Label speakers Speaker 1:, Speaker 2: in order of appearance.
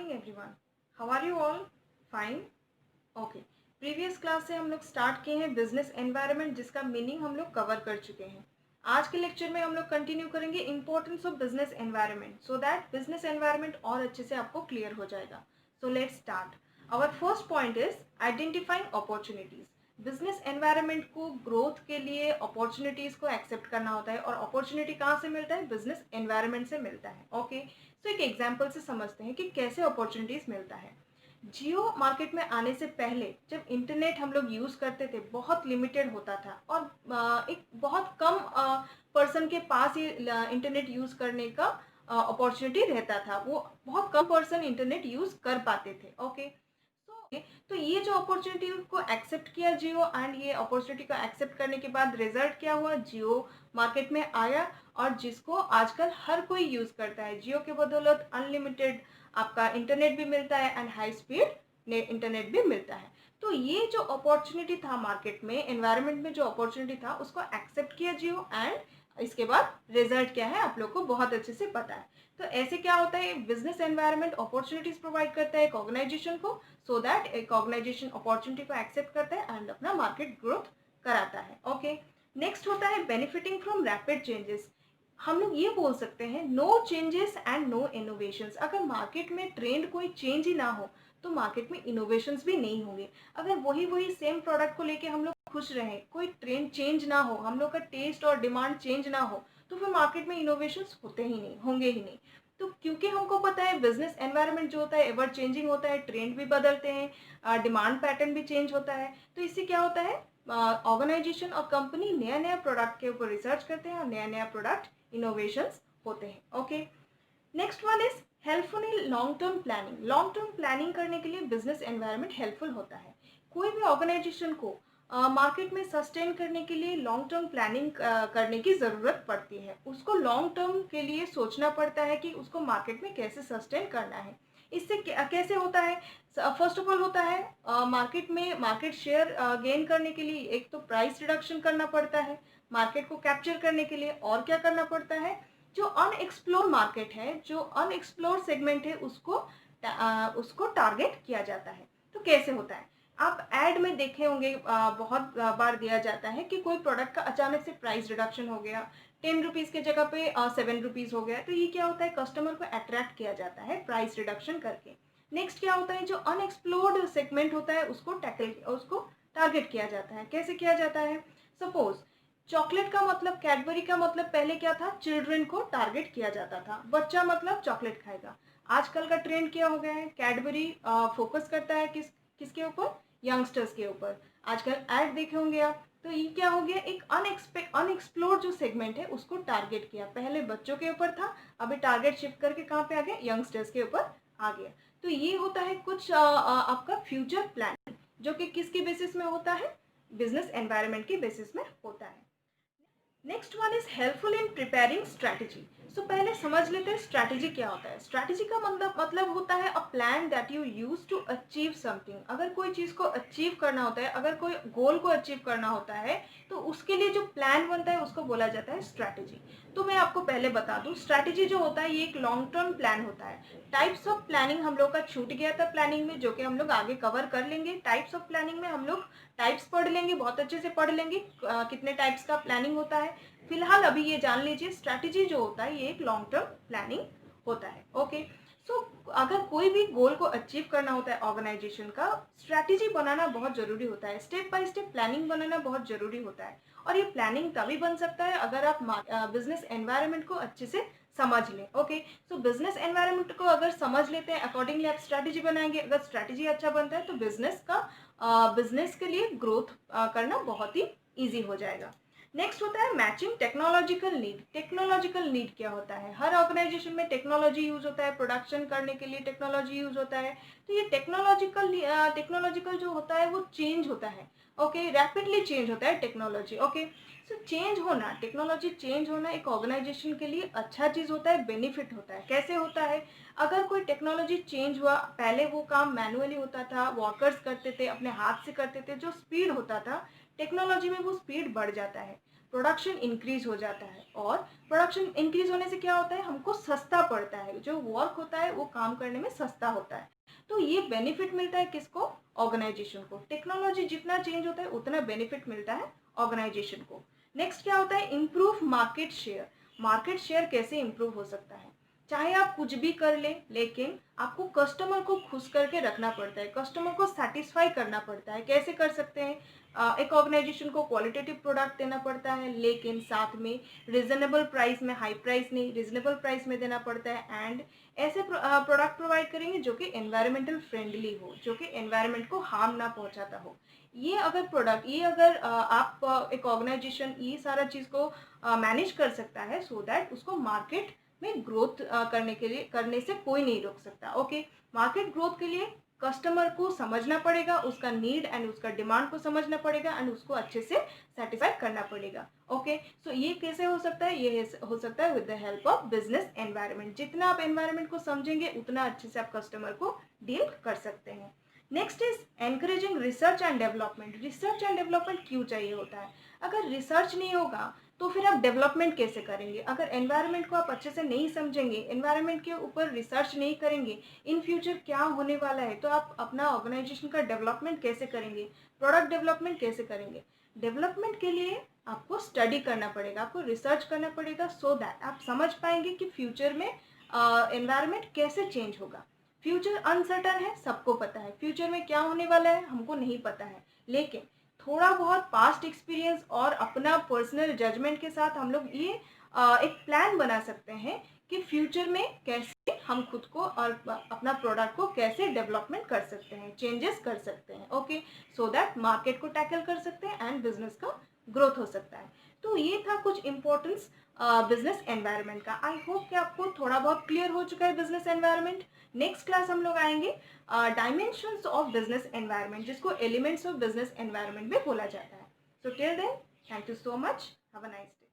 Speaker 1: morning everyone. How are you all? Fine? Okay. Previous class से हम लोग start किए हैं बिजनेस एनवायरनमेंट, जिसका मीनिंग हम लोग कवर कर चुके हैं. आज के लेक्चर में हम लोग कंटिन्यू करेंगे importance of business environment, so that business environment और अच्छे से आपको क्लियर हो जाएगा. So let's start. Our first point is identifying opportunities. Business environment को ग्रोथ के लिए अपॉर्चुनिटीज को एक्सेप्ट करना होता है, और अपॉर्चुनिटी कहाँ से मिलता है? बिजनेस एनवायरनमेंट से मिलता है. ओके, सो एक एग्जाम्पल से समझते हैं कि कैसे अपॉर्चुनिटीज मिलता है. जियो मार्केट में आने से पहले जब इंटरनेट हम लोग यूज़ करते थे, बहुत लिमिटेड होता था, और एक बहुत कम पर्सन के पास ये इंटरनेट यूज़ करने का अपॉर्चुनिटी रहता था. वो बहुत कम पर्सन इंटरनेट यूज़ कर पाते थे. ओके, तो ये जो अपॉर्चुनिटी को एक्सेप्ट किया जियो, एंड ये अपॉर्चुनिटी को एक्सेप्ट करने के बाद रिजल्ट क्या हुआ? जियो मार्केट में आया, और जिसको आजकल हर कोई यूज़ करता है. जियो के बदौलत अनलिमिटेड आपका इंटरनेट भी मिलता है, एंड हाई स्पीड इंटरनेट भी मिलता है. तो ये जो अपॉर्चुनिटी था मार्केट में, एनवायरनमेंट में जो अपॉर्चुनिटी था, उसको एक्सेप्ट किया जियो, एंड इसके बाद रिजल्ट क्या है आप लोग को बहुत अच्छे से पता है. तो ऐसे क्या होता है? बिजनेस एनवायरनमेंट अपॉर्चुनिटीज प्रोवाइड करता है एक ऑर्गेनाइजेशन को, सो दैट एक ऑर्गेनाइजेशन अपॉर्चुनिटी को एक्सेप्ट करता है एंड अपना मार्केट ग्रोथ कराता है. ओके, नेक्स्ट होता है बेनिफिटिंग फ्रॉम रैपिड चेंजेस. हम लोग ये बोल सकते हैं no changes and no innovations. अगर मार्केट में ट्रेंड कोई चेंज ही ना हो, तो मार्केट में इनोवेशंस भी नहीं होंगे. अगर वही वही सेम प्रोडक्ट को लेके हम लोग खुश रहें, कोई ट्रेंड चेंज ना हो, हम लोग का टेस्ट और डिमांड चेंज ना हो, तो फिर मार्केट में इनोवेशंस होते ही नहीं, होंगे ही नहीं. तो क्योंकि हमको पता है बिजनेस एनवायरनमेंट जो होता है एवर चेंजिंग होता है, ट्रेंड भी बदलते हैं, डिमांड पैटर्न भी चेंज होता है, तो इससे क्या होता है? ऑर्गेनाइजेशन और कंपनी नया नया प्रोडक्ट के ऊपर रिसर्च करते हैं, और नया नया प्रोडक्ट इनोवेशंस होते हैं. Okay, next one is helpful in long term planning. Long term planning करने के लिए बिजनेस एनवायरनमेंट हेल्पफुल होता है. कोई भी ऑर्गेनाइजेशन को मार्केट में सस्टेन करने के लिए लॉन्ग टर्म प्लानिंग करने की ज़रूरत पड़ती है. उसको लॉन्ग टर्म के लिए सोचना पड़ता है कि उसको मार्केट में कैसे सस्टेन करना है. इससे कैसे होता है? फर्स्ट ऑफ ऑल होता है मार्केट में मार्केट शेयर गेन करने के लिए एक तो प्राइस रिडक्शन करना पड़ता है. मार्केट को कैप्चर करने के लिए और क्या करना पड़ता है? जो अनएक्सप्लोर मार्केट है, जो अनएक्सप्लोर सेगमेंट है, उसको टारगेट किया जाता है. तो कैसे होता है? आप ऐड में देखे होंगे, बहुत बार दिया जाता है कि कोई प्रोडक्ट का अचानक से प्राइस रिडक्शन हो गया, 10 रुपीज़ के जगह पे 7 रुपीज़ हो गया. तो ये क्या होता है? कस्टमर को अट्रैक्ट किया जाता है प्राइस रिडक्शन करके. नेक्स्ट क्या होता है? जो अनएक्सप्लोर्ड सेगमेंट होता है, उसको टारगेट किया जाता है. कैसे किया जाता है? सपोज चॉकलेट का मतलब, कैडबरी का मतलब पहले क्या था? चिल्ड्रन को टारगेट किया जाता था. बच्चा मतलब चॉकलेट खाएगा. आजकल का ट्रेंड क्या हो गया है? कैडबरी फोकस करता है किसके ऊपर? यंगस्टर्स के ऊपर. आजकल ऐड देखे होंगे आप. तो ये क्या हो गया? एक अनएक्सप्लोर जो सेगमेंट है, उसको टारगेट किया. पहले बच्चों के ऊपर था, अभी टारगेट शिफ्ट करके कहाँ पे आ गया? यंगस्टर्स के ऊपर आ गया. तो ये होता है कुछ आपका फ्यूचर प्लान, जो कि किसके बेसिस में होता है? बिजनेस एनवायरनमेंट के बेसिस में होता है. Next one is helpful in preparing strategy. So पहले समझ लेते हैं स्ट्रैटेजी क्या होता है. स्ट्रैटेजी का मतलब होता है a plan that you use to achieve something. अगर कोई चीज़ को अचीव करना होता है, अगर कोई गोल को अचीव करना होता है, तो उसके लिए जो प्लान बनता है उसको बोला जाता है स्ट्रैटेजी. तो मैं आपको पहले बता दूं, स्ट्रैटेजी जो होता है ये एक लॉन्ग टर्म प्लान होता है. टाइप्स ऑफ प्लानिंग हम लोग का छूट गया था प्लानिंग में, जो कि हम लोग आगे कवर कर लेंगे. टाइप्स ऑफ प्लानिंग में हम लोग टाइप्स पढ़ लेंगे, बहुत अच्छे से पढ़ लेंगे कितने टाइप्स का प्लानिंग होता है. फिलहाल अभी ये जान लीजिए, स्ट्रैटेजी जो होता है ये एक लॉन्ग टर्म प्लानिंग होता है. ओके, सो अगर कोई भी गोल को अचीव करना होता है ऑर्गेनाइजेशन का, स्ट्रैटेजी बनाना बहुत ज़रूरी होता है. स्टेप बाय स्टेप प्लानिंग बनाना बहुत ज़रूरी होता है. और ये प्लानिंग तभी बन सकता है अगर आप बिजनेस एनवायरनमेंट को अच्छे से समझ लें. ओके, सो बिजनेस एनवायरनमेंट को अगर समझ लेते हैं, अकॉर्डिंगली आप स्ट्रैटेजी बनाएंगे. अगर स्ट्रैटेजी अच्छा बनता है तो बिजनेस के लिए ग्रोथ करना बहुत ही ईजी हो जाएगा. नेक्स्ट होता है matching technological need. Technological need क्या होता है? हर ऑर्गेनाइजेशन में टेक्नोलॉजी यूज होता है, प्रोडक्शन करने के लिए टेक्नोलॉजी यूज होता है. तो ये टेक्नोलॉजिकल जो होता है वो चेंज होता है. ओके, रैपिडली चेंज होता है टेक्नोलॉजी. ओके, सो चेंज होना, टेक्नोलॉजी चेंज होना एक ऑर्गेनाइजेशन के लिए अच्छा चीज़ होता है, बेनिफिट होता है. कैसे होता है? अगर कोई टेक्नोलॉजी चेंज हुआ, पहले वो काम मैनुअली होता था, वर्कर्स करते थे, अपने हाथ से करते थे, जो स्पीड होता था, टेक्नोलॉजी में वो स्पीड बढ़ जाता है. प्रोडक्शन इंक्रीज हो जाता है, और प्रोडक्शन इंक्रीज होने से क्या होता है, हमको सस्ता पड़ता है, जो वर्क होता है वो काम करने में सस्ता होता है। तो ये बेनिफिट मिलता है किसको, ऑर्गेनाइजेशन को। टेक्नोलॉजी जितना चेंज होता है उतना बेनिफिट मिलता है ऑर्गेनाइजेशन को। नेक्स्ट क्या होता है, improve market share. Market share कैसे इम्प्रूव हो सकता है, चाहे आप कुछ भी कर ले, लेकिन आपको कस्टमर को खुश करके रखना पड़ता है, कस्टमर को सेटिस्फाई करना पड़ता है। कैसे कर सकते हैं, एक ऑर्गेनाइजेशन को क्वालिटेटिव प्रोडक्ट देना पड़ता है, लेकिन साथ में रिजनेबल प्राइस में, हाई प्राइस नहीं, रिजनेबल प्राइस में देना पड़ता है। एंड ऐसे प्रोडक्ट प्रोवाइड करेंगे जो कि एनवायरमेंटल फ्रेंडली हो, जो कि एनवायरमेंट को हार्म ना पहुंचाता हो। ये अगर प्रोडक्ट, ये अगर आप एक ऑर्गेनाइजेशन ये सारा चीज़ को मैनेज कर सकता है, सो दैट उसको मार्केट में ग्रोथ करने से कोई नहीं रोक सकता। ओके, मार्केट ग्रोथ के लिए कस्टमर को समझना पड़ेगा, उसका नीड एंड उसका डिमांड को समझना पड़ेगा, एंड उसको अच्छे से सेटिस्फाई करना पड़ेगा। ओके, सो ये कैसे हो सकता है, ये हो सकता है with the help of business environment. जितना आप एनवायरनमेंट को समझेंगे उतना अच्छे से आप कस्टमर को डील कर सकते हैं। Next is encouraging research and development. Research and development क्यों चाहिए होता है, अगर रिसर्च नहीं होगा तो फिर आप डेवलपमेंट कैसे करेंगे। अगर एनवायरनमेंट को आप अच्छे से नहीं समझेंगे, एनवायरनमेंट के ऊपर रिसर्च नहीं करेंगे, इन फ्यूचर क्या होने वाला है, तो आप अपना ऑर्गेनाइजेशन का डेवलपमेंट कैसे करेंगे, प्रोडक्ट डेवलपमेंट कैसे करेंगे। डेवलपमेंट के लिए आपको स्टडी करना पड़ेगा, आपको रिसर्च करना पड़ेगा, सो दैट आप समझ पाएंगे कि फ्यूचर में एनवायरनमेंट कैसे चेंज होगा। फ्यूचर अनसर्टन है, सबको पता है, फ्यूचर में क्या होने वाला है हमको नहीं पता है, लेकिन थोड़ा बहुत पास्ट एक्सपीरियंस और अपना पर्सनल जजमेंट के साथ हम लोग ये एक प्लान बना सकते हैं कि फ्यूचर में कैसे हम खुद को और अपना प्रोडक्ट को कैसे डेवलपमेंट कर सकते हैं, चेंजेस कर सकते हैं। ओके, सो दैट मार्केट को टैकल कर सकते हैं एंड बिजनेस का ग्रोथ हो सकता है। तो ये था कुछ इंपॉर्टेंस बिजनेस एनवायरनमेंट का। आई होप कि आपको थोड़ा बहुत क्लियर हो चुका है बिजनेस एनवायरनमेंट। नेक्स्ट क्लास हम लोग आएंगे डायमेंशंस ऑफ बिजनेस एनवायरनमेंट, जिसको एलिमेंट्स ऑफ बिजनेस एनवायरनमेंट भी बोला जाता है। So till then, thank you so much, have a nice day.